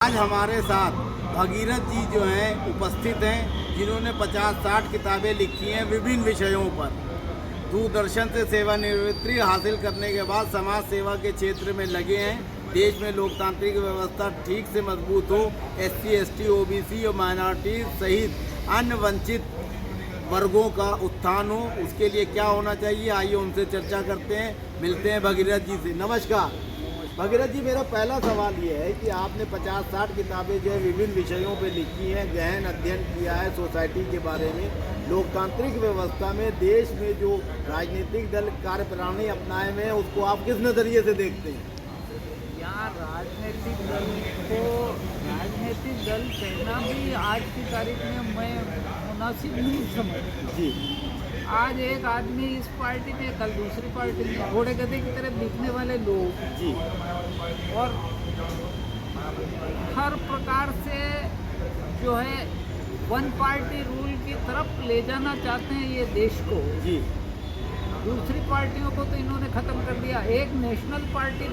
आज हमारे साथ भगीरथ जी जो हैं उपस्थित हैं, जिन्होंने 50-60 किताबें लिखी हैं विभिन्न विषयों पर। दूरदर्शन से सेवानिवृत्ति हासिल करने के बाद समाज सेवा के क्षेत्र में लगे हैं। देश में लोकतांत्रिक व्यवस्था ठीक से मजबूत हो, SC, ST, OBC और माइनॉरिटी सहित अन्य वंचित वर्गों का उत्थान हो, उसके लिए क्या होना चाहिए, आइए उनसे चर्चा करते हैं। मिलते हैं भगीरथ जी से। नमस्कार भगीरथ जी, मेरा पहला सवाल ये है कि आपने 50-60 किताबें जो है विभिन्न विषयों पे लिखी हैं, गहन अध्ययन किया है सोसाइटी के बारे में। लोकतांत्रिक व्यवस्था में देश में जो राजनीतिक दल कार्यप्रणाली अपनाए हुए हैं, उसको आप किस नज़रिए से देखते हैं? यहाँ राजनीतिक दल कहना भी आज की तारीख में मैं मुनासिब नहीं समझता। जी। आज एक आदमी इस पार्टी में, कल दूसरी पार्टी में, घोड़े गधे की तरह दिखने वाले लोग जी। और हर प्रकार से जो है वन पार्टी रूल की तरफ ले जाना चाहते हैं ये देश को। जी। दूसरी पार्टियों को तो इन्होंने ख़त्म कर दिया। एक नेशनल पार्टी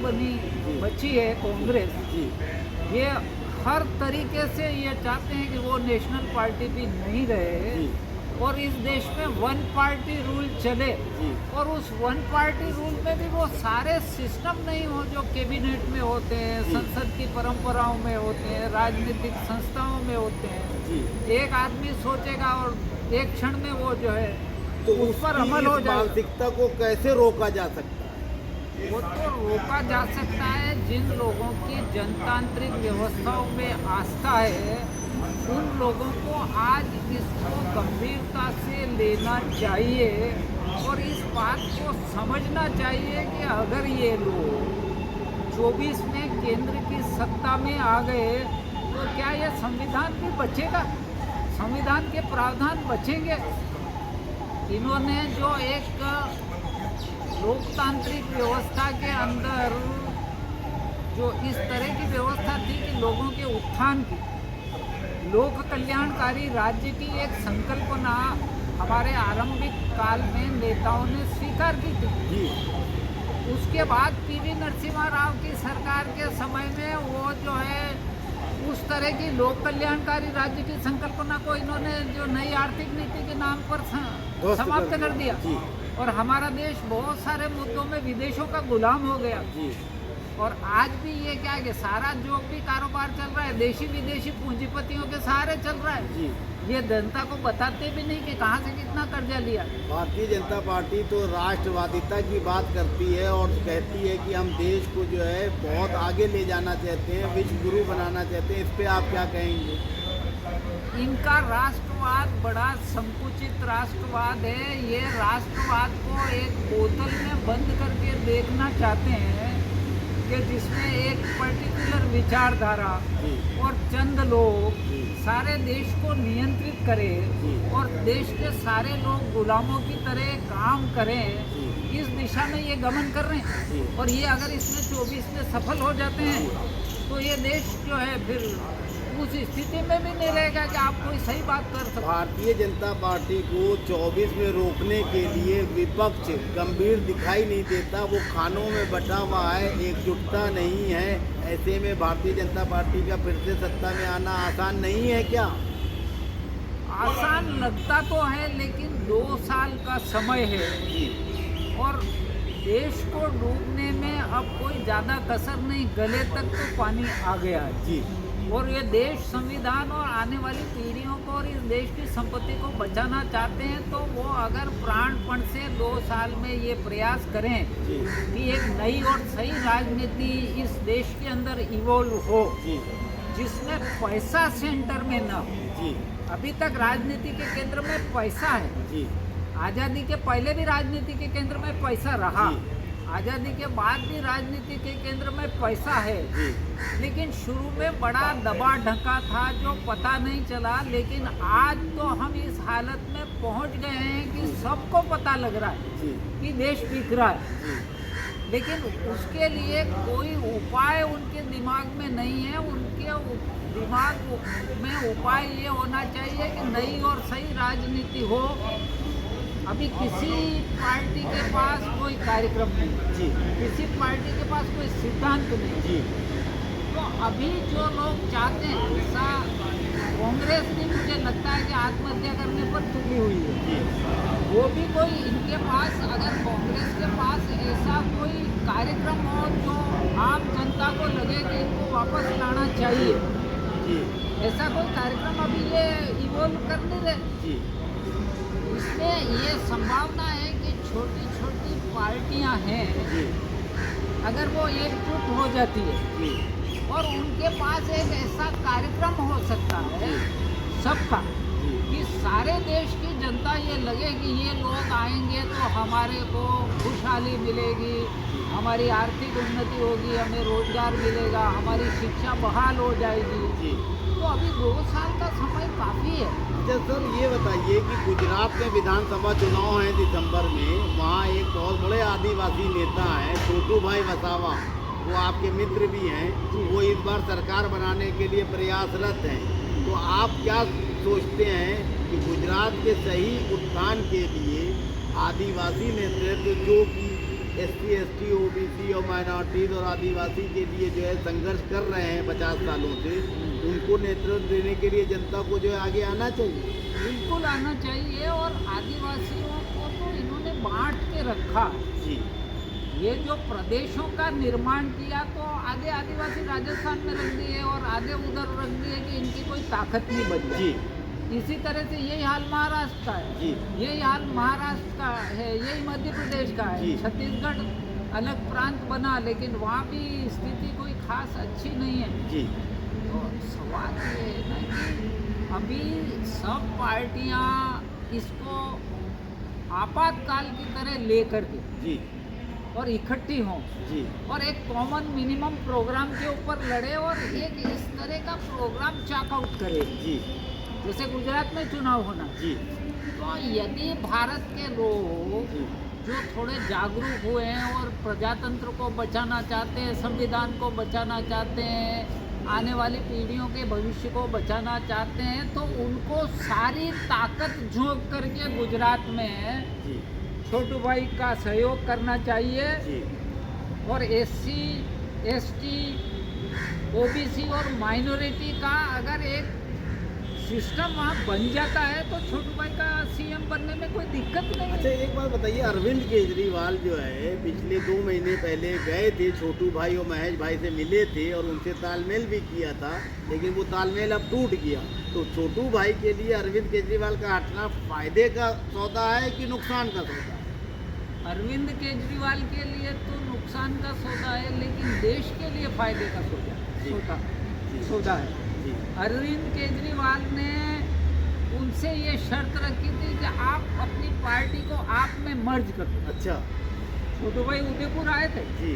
बची है कांग्रेस। जी। ये हर तरीके से ये चाहते हैं कि वो नेशनल पार्टी भी नहीं रहे जी। और इस देश में वन पार्टी रूल चले। जी। और उस वन पार्टी रूल में भी वो सारे सिस्टम नहीं हो जो कैबिनेट में होते हैं, जी। संसद की परंपराओं में होते हैं, राजनीतिक संस्थाओं में होते हैं। जी। एक आदमी सोचेगा और एक क्षण में वो जो है तो उस पर अमल हो जाए। मानसिकता को कैसे रोका जा सकता है? वो तो रोका जा सकता है जिन लोगों की जनतांत्रिक व्यवस्थाओं में आस्था है, उन लोगों को आज इसको गंभीरता से लेना चाहिए और इस बात को समझना चाहिए कि अगर ये लोग 24 में केंद्र की सत्ता में आ गए तो क्या ये संविधान भी बचेगा? संविधान के प्रावधान बचेंगे? इन्होंने जो एक लोकतांत्रिक व्यवस्था के अंदर जो इस तरह की व्यवस्था थी कि लोगों के उत्थान की, लोक कल्याणकारी राज्य की एक संकल्पना हमारे आरंभिक काल में नेताओं ने स्वीकार की थी। जी। उसके बाद PV नरसिम्हा राव की सरकार के समय में वो जो है उस तरह की लोक कल्याणकारी राज्य की संकल्पना को इन्होंने जो नई आर्थिक नीति के नाम पर समाप्त कर दिया। जी। और हमारा देश बहुत सारे मुद्दों में विदेशों का गुलाम हो गया। जी। और आज भी ये क्या है कि सारा जो भी कारोबार चल रहा है देशी विदेशी पूंजीपतियों के सहारे चल रहा है। जी। ये जनता को बताते भी नहीं कि कहाँ से कितना कर्जा लिया। भारतीय जनता पार्टी तो राष्ट्रवादिता की बात करती है और कहती है कि हम देश को जो है बहुत आगे ले जाना चाहते हैं, विश्व गुरु बनाना चाहते हैं। इस पे आप क्या कहेंगे? इनका राष्ट्रवाद बड़ा संकुचित राष्ट्रवाद है। ये राष्ट्रवाद को एक बोतल में बंद करके देखना चाहते हैं कि जिसमें एक पर्टिकुलर विचारधारा और चंद लोग सारे देश को नियंत्रित करें और देश के सारे लोग गुलामों की तरह काम करें। इस दिशा में ये गमन कर रहे हैं और ये अगर इसमें 24 में सफल हो जाते हैं तो ये देश जो है फिर उस स्थिति में भी नहीं रहेगा कि आप कोई सही बात कर सकते। भारतीय जनता पार्टी को 24 में रोकने के लिए विपक्ष गंभीर दिखाई नहीं देता, वो खानों में बटा हुआ है, एकजुटता नहीं है। ऐसे में भारतीय जनता पार्टी का फिर से सत्ता में आना आसान नहीं है क्या? आसान लगता तो है लेकिन 2 साल का समय है और देश को डूबने में अब कोई ज़्यादा कसर नहीं, गले तक तो पानी आ गया है। जी। और ये देश संविधान और आने वाली पीढ़ियों को और इस देश की संपत्ति को बचाना चाहते हैं तो वो अगर प्राणपण से 2 साल में ये प्रयास करें कि एक नई और सही राजनीति इस देश के अंदर इवॉल्व हो जिसमें पैसा सेंटर में न हो। अभी तक राजनीति के केंद्र में पैसा है। आज़ादी के पहले भी राजनीति के केंद्र में पैसा रहा, आज़ादी के बाद भी राजनीति के केंद्र में पैसा है। लेकिन शुरू में बड़ा दबा ढका था जो पता नहीं चला, लेकिन आज तो हम इस हालत में पहुंच गए हैं कि सबको पता लग रहा है कि देश बिक रहा है। लेकिन उसके लिए कोई उपाय उनके दिमाग में नहीं है। उनके दिमाग में उपाय ये होना चाहिए कि नई और सही राजनीति हो। अभी किसी पार्टी के पास कोई कार्यक्रम नहीं, किसी पार्टी के पास कोई सिद्धांत नहीं। तो अभी जो लोग चाहते हैं, ऐसा कांग्रेस भी मुझे लगता है कि आत्महत्या करने पर तुली हुई है। जी वो भी कोई इनके पास, अगर कांग्रेस के पास ऐसा कोई कार्यक्रम हो जो आम जनता को लगे कि इनको वापस लाना चाहिए, जी ऐसा कोई कार्यक्रम अभी ये इवॉल्व कर नहीं रहे। जी इसमें ये संभावना है कि छोटी छोटी पार्टियां हैं, जी अगर वो एकजुट हो जाती है जी और उनके पास एक ऐसा कार्यक्रम हो सकता है सबका, कि सारे देश की जनता ये लगे कि ये लोग आएंगे तो हमारे को खुशहाली मिलेगी, हमारी आर्थिक उन्नति होगी, हमें रोजगार मिलेगा, हमारी शिक्षा बहाल हो जाएगी। जी। तो अभी 2 साल का समय काफ़ी है। अच्छा सर, ये बताइए कि गुजरात में विधानसभा चुनाव हैं दिसंबर में, वहाँ एक बहुत बड़े आदिवासी नेता हैं छोटू भाई वसावा, वो आपके मित्र भी हैं, वो इस बार सरकार बनाने के लिए प्रयासरत हैं। तो आप क्या सोचते हैं कि गुजरात के सही उत्थान के लिए आदिवासी नेतृत्व, जो कि SC, ST, OBC और माइनॉरिटीज़ और आदिवासी के लिए जो है संघर्ष कर रहे हैं 50 सालों से, उनको नेतृत्व देने के लिए जनता को जो है आगे आना चाहिए? बिल्कुल आना चाहिए। और आदिवासियों को तो इन्होंने बांट के रखा। जी ये जो प्रदेशों का निर्माण किया, तो आधे आदिवासी राजस्थान में रख दिए और आधे उधर रख दिए कि इनकी कोई ताकत नहीं बच जी गई। इसी तरह से यही हाल महाराष्ट्र का है, जी यही हाल महाराष्ट्र का है, यही मध्य प्रदेश का है। जी। छत्तीसगढ़ अलग प्रांत बना, लेकिन वहाँ भी स्थिति कोई खास अच्छी नहीं है। जी तो सवाल ये है ना कि अभी सब पार्टियां इसको आपातकाल की तरह लेकर के जी और इकट्ठी हों जी और एक कॉमन मिनिमम प्रोग्राम के ऊपर लड़े और एक इस तरह का प्रोग्राम चाकआउट करे, जी जैसे गुजरात में चुनाव होना। जी तो यदि भारत के लोग जी जो थोड़े जागरूक हुए हैं और प्रजातंत्र को बचाना चाहते हैं, संविधान को बचाना चाहते हैं, आने वाली पीढ़ियों के भविष्य को बचाना चाहते हैं, तो उनको सारी ताकत झोंक करके गुजरात में जी छोटू भाई का सहयोग करना चाहिए। जी और SC, ST, OBC और माइनॉरिटी का अगर एक सिस्टम वहाँ बन जाता है तो छोटू भाई का CM बनने में कोई दिक्कत नहीं अच्छा, है। एक बात बताइए, अरविंद केजरीवाल जो है पिछले 2 महीने पहले गए थे, छोटू भाई और महेश भाई से मिले थे और उनसे तालमेल भी किया था, लेकिन वो तालमेल अब टूट गया। तो छोटू भाई के लिए अरविंद केजरीवाल का हटना फायदे का सौदा है कि नुकसान का सौदा है? अरविंद केजरीवाल के लिए तो नुकसान का सौदा है, लेकिन देश के लिए फायदे का सौदा है। जी अरविंद केजरीवाल ने उनसे ये शर्त रखी थी कि आप अपनी पार्टी को आप में मर्ज कर दो। अच्छा छोटू भाई उदयपुर आए थे जी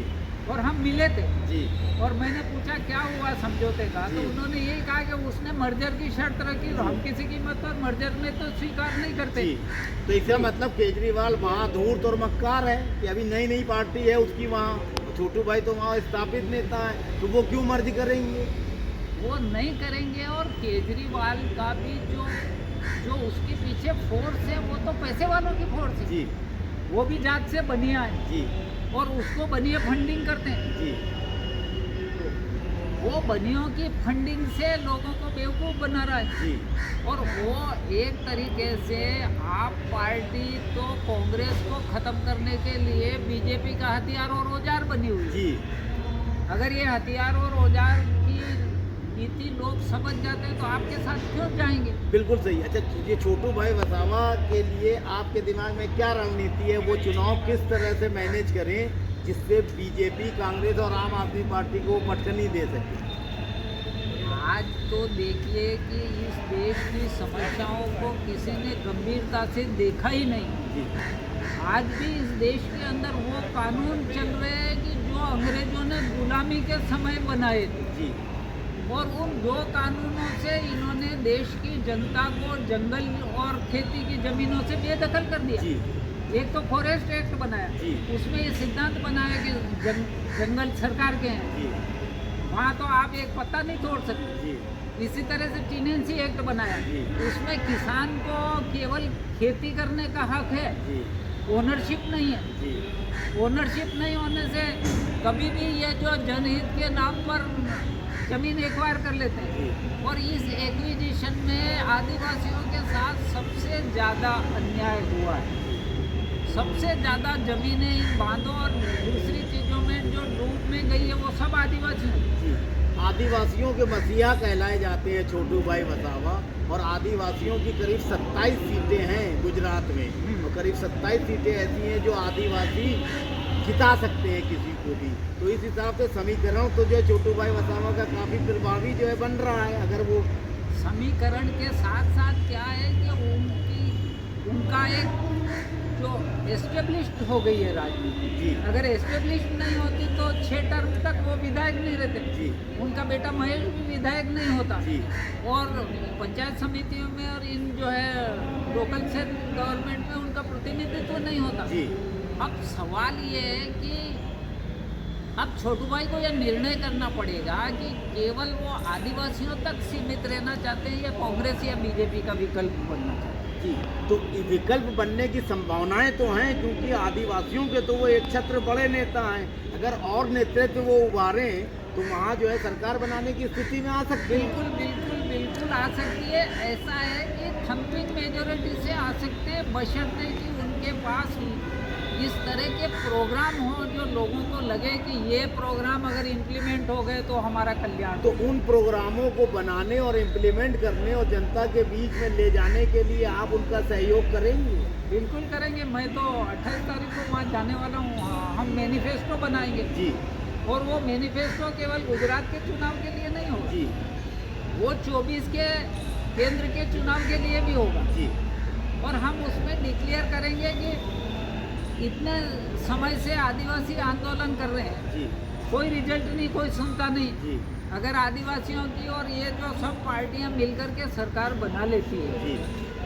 और हम मिले थे जी और मैंने पूछा क्या हुआ समझौते का, तो जी। उन्होंने यही कहा कि उसने मर्जर की शर्त रखी, तो हम किसी कीमत पर मर्जर में तो स्वीकार नहीं करते। जी। तो इसका मतलब केजरीवाल वहाँ धूर्त और मक्कार है कि अभी नई नई पार्टी है उसकी वहाँ, छोटू भाई तो वहाँ स्थापित नेता है, तो वो क्यों मर्ज करेंगे? वो नहीं करेंगे। और केजरीवाल का भी जो उसके पीछे फोर्स है, वो तो पैसे वालों की फोर्स है। जी वो भी जात से बनिया है जी और उसको बनिया फंडिंग करते हैं। जी वो बनियों की फंडिंग से लोगों को बेवकूफ़ बना रहा है। जी और वो एक तरीके से आप पार्टी तो कांग्रेस को ख़त्म करने के लिए बीजेपी का हथियार और औजार बनी हुई है। जी अगर ये हथियार और औजार की नीति लोग समझ जाते हैं तो आपके साथ क्यों जाएंगे? बिल्कुल सही। अच्छा, ये छोटू भाई वसावा के लिए आपके दिमाग में क्या रणनीति है? वो चुनाव किस तरह से मैनेज करें जिससे बीजेपी, कांग्रेस और आम आदमी पार्टी को पटकनी दे सके? आज तो देखिए कि इस देश की समस्याओं को किसी ने गंभीरता से देखा ही नहीं। जी आज भी इस देश के अंदर वो कानून चल रहे हैं कि जो अंग्रेजों ने गुलामी के समय बनाए थे, जी और उन 2 कानूनों से इन्होंने देश की जनता को जंगल और खेती की ज़मीनों से बेदखल कर दिया। जी एक तो फॉरेस्ट एक्ट बनाया, जी। उसमें ये सिद्धांत बनाया कि जंगल सरकार के हैं, जी वहाँ तो आप एक पत्ता नहीं तोड़ सकते। जी इसी तरह से टीनेंसी एक्ट बनाया, जी। उसमें किसान को केवल खेती करने का हक है, जी ओनरशिप नहीं है। जी ओनरशिप नहीं होने से कभी भी ये जो जनहित के नाम पर जमीन एक्वायर कर लेते हैं। और इस एक्विजिशन में आदिवासियों के साथ सबसे ज़्यादा अन्याय हुआ है। सबसे ज़्यादा ज़मीनें इन बांधों और दूसरी चीज़ों में जो डूब में गई है वो सब आदिवासी हैं। आदिवासियों के मसीहा कहलाए जाते हैं छोटू भाई वसावा, और आदिवासियों की करीब 27 सीटें हैं गुजरात में, और करीब 27 सीटें ऐसी हैं जो आदिवासी जिता सकते हैं किसी को भी। तो इस हिसाब से समीकरण तो जो है छोटू भाई वसावा का काफ़ी प्रभावी जो है बन रहा है। अगर वो समीकरण के साथ साथ क्या है कि उनका एक जो एस्टेब्लिश्ड हो गई है राजनीति, जी। अगर एस्टेब्लिश्ड नहीं होती तो 6 टर्म तक वो विधायक नहीं रहते। जी। उनका बेटा महेश भी विधायक नहीं होता। जी। और पंचायत समितियों में और इन जो है लोकल से गवर्नमेंट में उनका प्रतिनिधित्व नहीं होता। जी। अब सवाल ये है कि अब छोटू भाई को यह निर्णय करना पड़ेगा कि केवल वो आदिवासियों तक सीमित रहना चाहते हैं या कांग्रेस या बीजेपी का विकल्प बनना चाहते हैं। जी, तो विकल्प बनने की संभावनाएं तो हैं, क्योंकि आदिवासियों के तो वो एक छत्र बड़े नेता हैं। अगर और नेतृत्व वो उभारें तो वहाँ जो है सरकार बनाने की स्थिति में आ सकती है। बिल्कुल बिल्कुल बिल्कुल आ सकती है। ऐसा है कि थम्पिंग मेजोरिटी से आ सकते हैं, बशर्ते कि उनके पास इस तरह के प्रोग्राम हो जो लोगों को लगे कि ये प्रोग्राम अगर इम्प्लीमेंट हो गए तो हमारा कल्याण। तो उन प्रोग्रामों को बनाने और इम्प्लीमेंट करने और जनता के बीच में ले जाने के लिए आप उनका सहयोग करेंगे? बिल्कुल करेंगे। मैं तो 28 तारीख को वहाँ जाने वाला हूँ। हम मैनिफेस्टो बनाएंगे। जी। और वो मैनिफेस्टो केवल गुजरात के चुनाव के लिए नहीं होगा। जी। वो 24 के केंद्र के चुनाव के लिए भी होगा। जी। और हम उसमें डिक्लेयर करेंगे कि इतने समय से आदिवासी आंदोलन कर रहे हैं, जी। कोई रिजल्ट नहीं, कोई सुनता नहीं। जी। अगर आदिवासियों की और ये जो सब पार्टियां मिलकर के सरकार बना लेती है जी।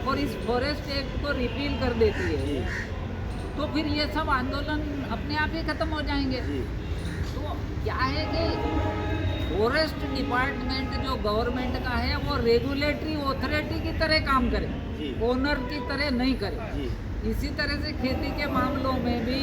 और इस फॉरेस्ट एक्ट को रिपील कर देती है, जी। तो फिर ये सब आंदोलन अपने आप ही खत्म हो जाएंगे। जी। तो क्या है कि फॉरेस्ट डिपार्टमेंट जो गवर्नमेंट का है वो रेगुलेटरी ऑथोरिटी की तरह काम करे, जी। ओनर की तरह नहीं करे। जी। इसी तरह से खेती के मामलों में भी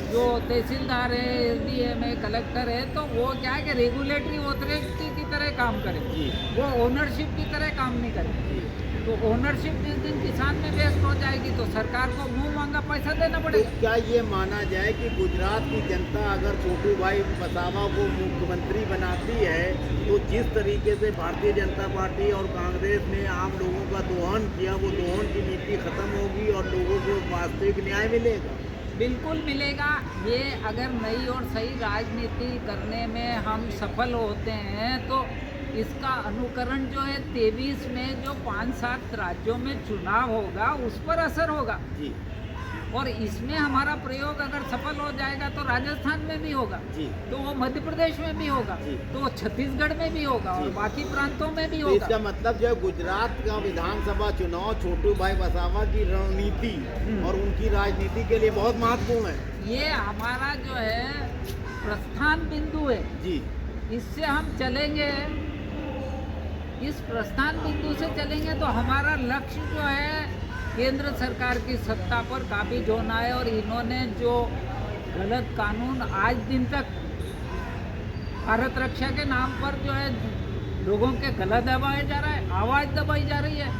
जो तहसीलदार है, एसडीएम है, कलेक्टर है, तो वो क्या है कि रेगुलेटरी ऑथोरिटी की तरह काम करे, जी। वो ओनरशिप की तरह काम नहीं करे। जी। तो ओनरशिप जिस दिन किसान में वेस्ट हो जाएगी तो सरकार को मुंह मांगा पैसा देना तो पड़ेगा। क्या ये माना जाए कि गुजरात की जनता अगर छोटू भाई वसावा को मुख्यमंत्री बनाती है तो जिस तरीके से भारतीय जनता पार्टी और कांग्रेस ने आम लोगों का दोहन किया, वो दोहन की नीति खत्म होगी और लोगों को वास्तविक न्याय मिलेगा? बिल्कुल मिलेगा। ये अगर नई और सही राजनीति करने में हम सफल होते हैं तो इसका अनुकरण जो है 23 में जो 5-7 राज्यों में चुनाव होगा उस पर असर होगा। जी। और इसमें हमारा प्रयोग अगर सफल हो जाएगा तो राजस्थान में भी होगा, जी। तो वो मध्य प्रदेश में भी होगा, जी। तो वो छत्तीसगढ़ में भी होगा और जी। बाकी प्रांतों में भी तो होगा। इसका मतलब जो है गुजरात का विधानसभा चुनाव छोटू भाई वसावा की रणनीति और उनकी राजनीति के लिए बहुत महत्वपूर्ण है। ये हमारा जो है प्रस्थान बिंदु है। जी। इससे हम चलेंगे, इस प्रस्थान बिंदु से चलेंगे तो हमारा लक्ष्य जो है केंद्र सरकार की सत्ता पर काबिज होना है। और इन्होंने जो गलत कानून आज दिन तक भारत रक्षा के नाम पर जो है लोगों के गला दबाया जा रहा है, आवाज़ दबाई जा रही है,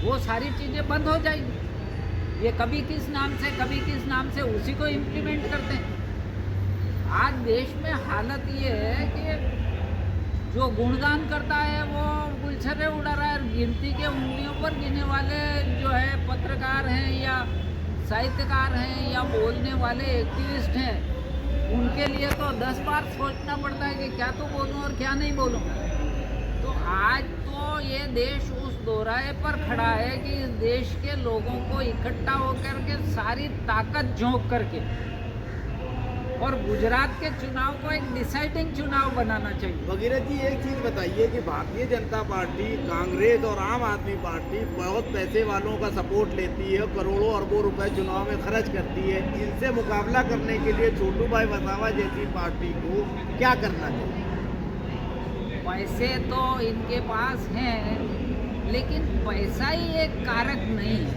वो सारी चीज़ें बंद हो जाएंगी। ये कभी किस नाम से कभी किस नाम से उसी को इम्प्लीमेंट करते हैं। आज देश में हालत ये है कि जो गुणगान करता है वो गुलछर्रे उड़ा रहा है। गिनती के उंगलियों पर गिने वाले जो है पत्रकार हैं या साहित्यकार हैं या बोलने वाले एक्टिविस्ट हैं, उनके लिए तो 10 बार सोचना पड़ता है कि क्या तो बोलूं और क्या नहीं बोलूं। तो आज तो ये देश उस दोराहे पर खड़ा है कि इस देश के लोगों को इकट्ठा होकर के सारी ताकत झोंक करके और गुजरात के चुनाव को एक डिसाइडिंग चुनाव बनाना चाहिए। भगीरथ जी, एक चीज़ बताइए कि भारतीय जनता पार्टी, कांग्रेस और आम आदमी पार्टी बहुत पैसे वालों का सपोर्ट लेती है, करोड़ों अरबों रुपए चुनाव में खर्च करती है। इनसे मुकाबला करने के लिए छोटू भाई वसावा जैसी पार्टी को क्या करना चाहिए? पैसे तो इनके पास हैं, लेकिन पैसा ही एक कारक नहीं है।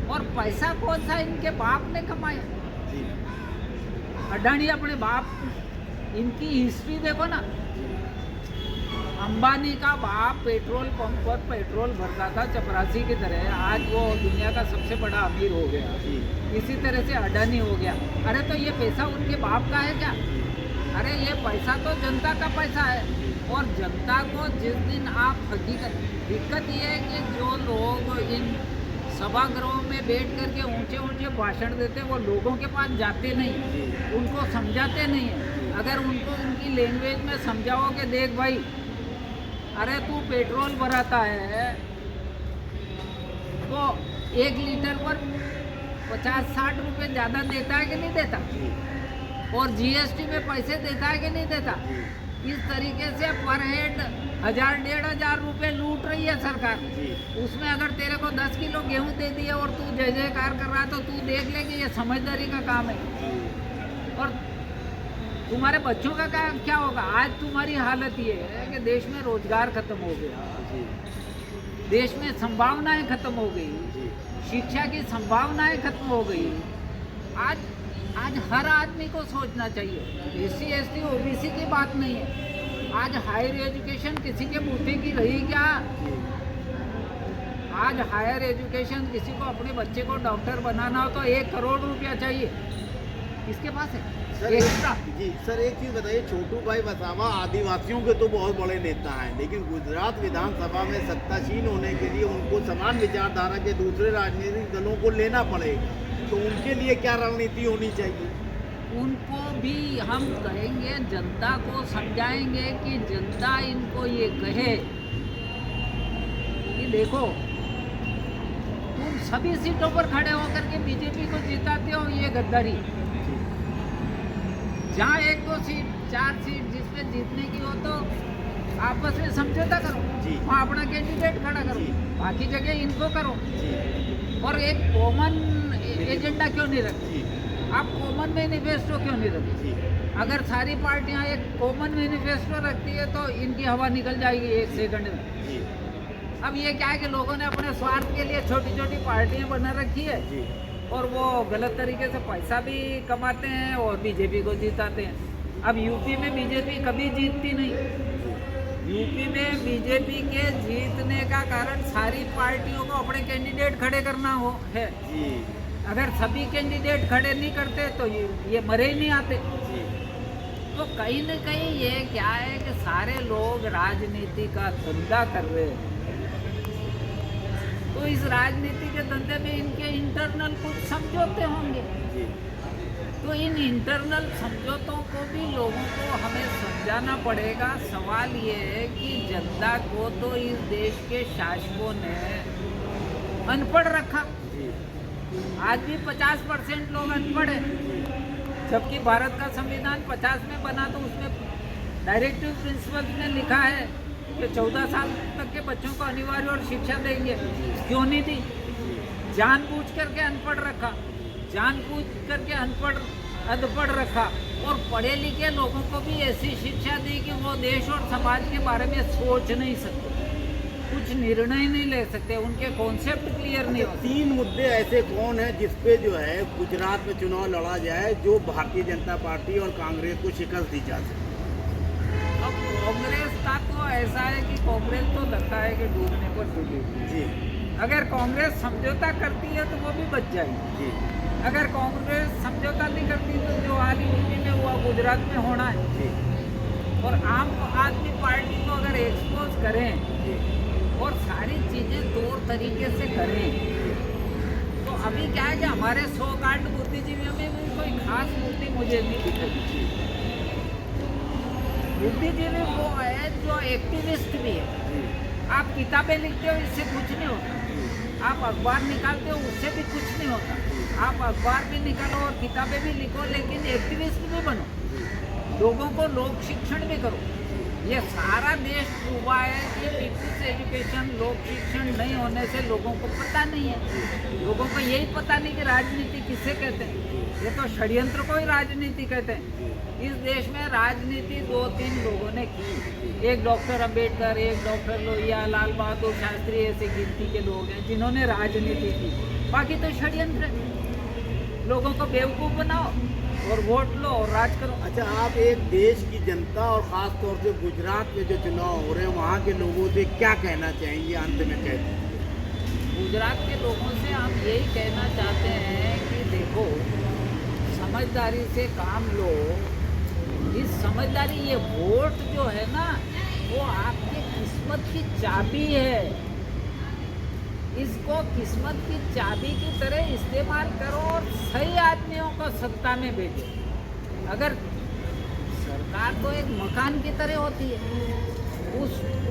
और पैसा कौन सा इनके बाप ने कमाया? अडानी अपने बाप, इनकी हिस्ट्री देखो ना, अंबानी का बाप पेट्रोल पंप पर पेट्रोल भरता था चपरासी की तरह, आज वो दुनिया का सबसे बड़ा अमीर हो गया। इसी तरह से अडानी हो गया। अरे तो ये पैसा उनके बाप का है क्या? अरे ये पैसा तो जनता का पैसा है। और जनता को जिस दिन आप हकीकत, दिक्कत ये है कि जो लोग इन सभागृहों में बैठ करके ऊंचे ऊंचे भाषण देते वो लोगों के पास जाते नहीं, उनको समझाते नहीं है। अगर उनको उनकी लैंग्वेज में समझाओ कि देख भाई, अरे तू पेट्रोल भराता है तो 1 लीटर पर 50-60 रुपये ज़्यादा देता है कि नहीं देता, और जीएसटी में पैसे देता है कि नहीं देता। इस तरीके से पर हेड 1000-1500 रुपये लूट रही है सरकार। उसमें अगर तेरे को 10 किलो गेहूं दे दिए और तू जय जयकार कर रहा है तो तू देख ले कि ये समझदारी का काम है। और तुम्हारे बच्चों का क्या होगा? आज तुम्हारी हालत ये है कि देश में रोजगार खत्म हो गया, देश में संभावनाएं खत्म हो गई, शिक्षा की संभावनाएं खत्म हो गई। आज हर आदमी को सोचना चाहिए। एससी एसटी ओबीसी की बात नहीं है। आज हायर एजुकेशन किसी के बूते की रही क्या? आज हायर एजुकेशन किसी को अपने बच्चे को डॉक्टर बनाना हो तो 1 करोड़ रुपया चाहिए, किसके पास है? सर एक चीज़ बताइए, छोटू भाई वसावा आदिवासियों के तो बहुत बड़े नेता हैं, लेकिन गुजरात विधानसभा में सत्तासीन होने के लिए उनको समान विचारधारा के दूसरे राजनीतिक दलों को लेना पड़ेगा, तो उनके लिए क्या रणनीति होनी चाहिए? उनको भी हम कहेंगे, जनता को समझाएंगे कि जनता इनको ये कहे कि देखो तुम सभी सीटों पर खड़े होकर के बीजेपी को जिताते हो, ये गद्दारी। जहाँ 1-2 सीट 4 सीट जिसमें जीतने की हो तो आपस में समझौता करो, वहाँ अपना कैंडिडेट खड़ा करो, बाकी जगह इनको करो। और एक कॉमन एजेंडा क्यों नहीं रखती? आप कॉमन मैनिफेस्टो क्यों नहीं रखती? अगर सारी पार्टियां एक कॉमन मैनिफेस्टो रखती है तो इनकी हवा निकल जाएगी 1 सेकंड में। अब ये क्या है कि लोगों ने अपने स्वार्थ के लिए छोटी छोटी पार्टियां बना रखी है और वो गलत तरीके से पैसा भी कमाते हैं और बीजेपी को जिताते हैं। अब यूपी में बीजेपी कभी जीतती नहीं। यूपी में बीजेपी के जीतने का कारण सारी पार्टियों को अपने कैंडिडेट खड़े करना है। अगर सभी कैंडिडेट खड़े नहीं करते तो ये मरे ही नहीं आते। तो कहीं न कहीं ये क्या है कि सारे लोग राजनीति का धंधा कर रहे हैं, तो इस राजनीति के धंधे में इनके इंटरनल कुछ समझौते होंगे। तो इन इंटरनल समझौतों को भी लोगों को हमें समझाना पड़ेगा। सवाल ये है कि जनता को तो इस देश के शासकों ने अनपढ़ रखा। आज भी 50% लोग अनपढ़ हैं, जबकि भारत का संविधान 50 में बना तो उसमें डायरेक्टिव प्रिंसिपल्स में लिखा है कि 14 साल तक के बच्चों को अनिवार्य और शिक्षा देंगे। क्यों नहीं दी? जानबूझ करके अनपढ़ रखा, जानबूझ करके अनपढ़ रखा। और पढ़े लिखे लोगों को भी ऐसी शिक्षा दी कि वो देश और समाज के बारे में सोच नहीं सकते, कुछ निर्णय नहीं ले सकते, उनके कॉन्सेप्ट क्लियर नहीं होते। 3 मुद्दे ऐसे कौन है जिस पे जो है गुजरात में चुनाव लड़ा जाए जो भारतीय जनता पार्टी और कांग्रेस को शिकस्त दी जा सके? अब कांग्रेस का तो ऐसा है कि कांग्रेस तो लगता है कि डूबने पर डूबेगी जी। अगर कांग्रेस समझौता करती है तो वो भी बच जाएगी जी। अगर कांग्रेस समझौता नहीं करती तो जो हाल यूपी में हुआ गुजरात में होना है जी। और आम आदमी पार्टी को अगर एक्सपोज करें जी और सारी चीज़ें तौर तरीके से करें, तो अभी क्या है कि हमारे 100 कार्ड बुद्धिजीवियों में भी कोई खास बुद्धि मुझे नहीं दिख रही। बुद्धिजीवी वो है जो एक्टिविस्ट भी है। आप किताबें लिखते हो, इससे कुछ नहीं होता। आप अखबार निकालते हो, उससे भी कुछ नहीं होता। आप अखबार भी निकालो और किताबें भी लिखो, लेकिन एक्टिविस्ट भी बनो, लोगों को लोक शिक्षण भी करो। ये सारा देश डूबा है कि पीपुल्स एजुकेशन, लोक शिक्षण नहीं होने से लोगों को पता नहीं है। लोगों को यही पता नहीं कि राजनीति किसे कहते हैं। ये तो षड्यंत्र को ही राजनीति कहते हैं। इस देश में राजनीति 2-3 लोगों ने की। एक डॉक्टर अंबेडकर, एक डॉक्टर लोहिया, लाल बहादुर शास्त्री, ऐसे गिनती के लोग हैं जिन्होंने राजनीति की। बाकी तो षड्यंत्र है। लोगों को बेवकूफ़ बनाओ, और वोट लो और राज करो। अच्छा, आप एक देश की जनता और ख़ास तौर से गुजरात में जो चुनाव हो रहे हैं वहाँ के लोगों से क्या कहना चाहेंगे, अंत में कह दीजिए। गुजरात के लोगों से हम यही कहना चाहते हैं कि देखो, समझदारी से काम लो। इस समझदारी, ये वोट जो है ना, वो आपकी किस्मत की चाबी है। इसको किस्मत की चाबी की तरह इस्तेमाल करो और सही आदमियों को सत्ता में भेजो। अगर सरकार तो एक मकान की तरह होती है,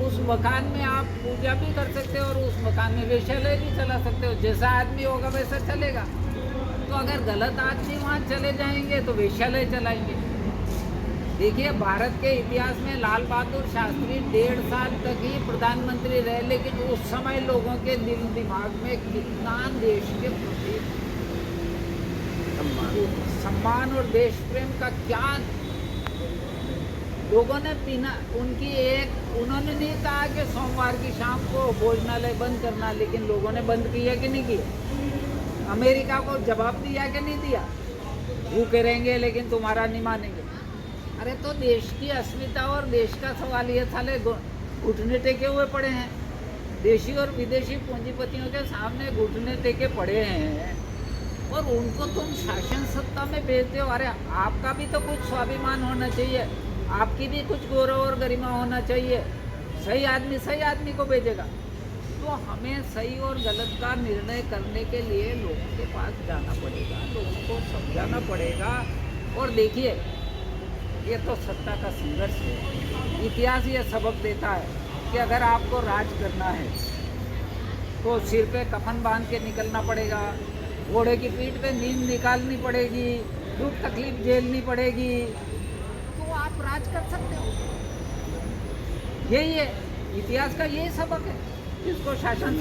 उस मकान में आप पूजा भी कर सकते हो और उस मकान में वेश्यालय भी चला सकते हो। जैसा आदमी होगा वैसा चलेगा। तो अगर गलत आदमी वहाँ चले जाएंगे तो वेश्यालय चलाएंगे। देखिए, भारत के इतिहास में लाल बहादुर शास्त्री 1.5 साल तक ही प्रधानमंत्री रहे, लेकिन उस समय लोगों के दिल दिमाग में कितना देश के प्रति सम्मान और देश प्रेम का क्या लोगों ने पीना। उन्होंने नहीं कहा कि सोमवार की शाम को भोजनालय बंद करना, लेकिन लोगों ने बंद किया कि नहीं किया? अमेरिका को जवाब दिया कि नहीं दिया? भूखे रहेंगे लेकिन तुम्हारा नहीं मानेंगे। अरे तो देश की अस्मिता और देश का सवाल ये साले घुटने टेके हुए पड़े हैं। देशी और विदेशी पूंजीपतियों के सामने घुटने टेके पड़े हैं और उनको तुम शासन सत्ता में भेजते हो। अरे आपका भी तो कुछ स्वाभिमान होना चाहिए, आपकी भी कुछ गौरव और गरिमा होना चाहिए। सही आदमी को भेजेगा। तो हमें सही और गलत का निर्णय करने के लिए लोगों के पास जाना पड़ेगा, लोगों को समझाना पड़ेगा। और देखिए, ये तो सत्ता का संघर्ष है। इतिहास ये सबक देता है कि अगर आपको राज करना है तो सिर पे कफन बांध के निकलना पड़ेगा, घोड़े की पीठ पे नींद निकालनी पड़ेगी, दुख तकलीफ झेलनी पड़ेगी, तो आप राज कर सकते हो। यही है इतिहास का, यही सबक है जिसको शासन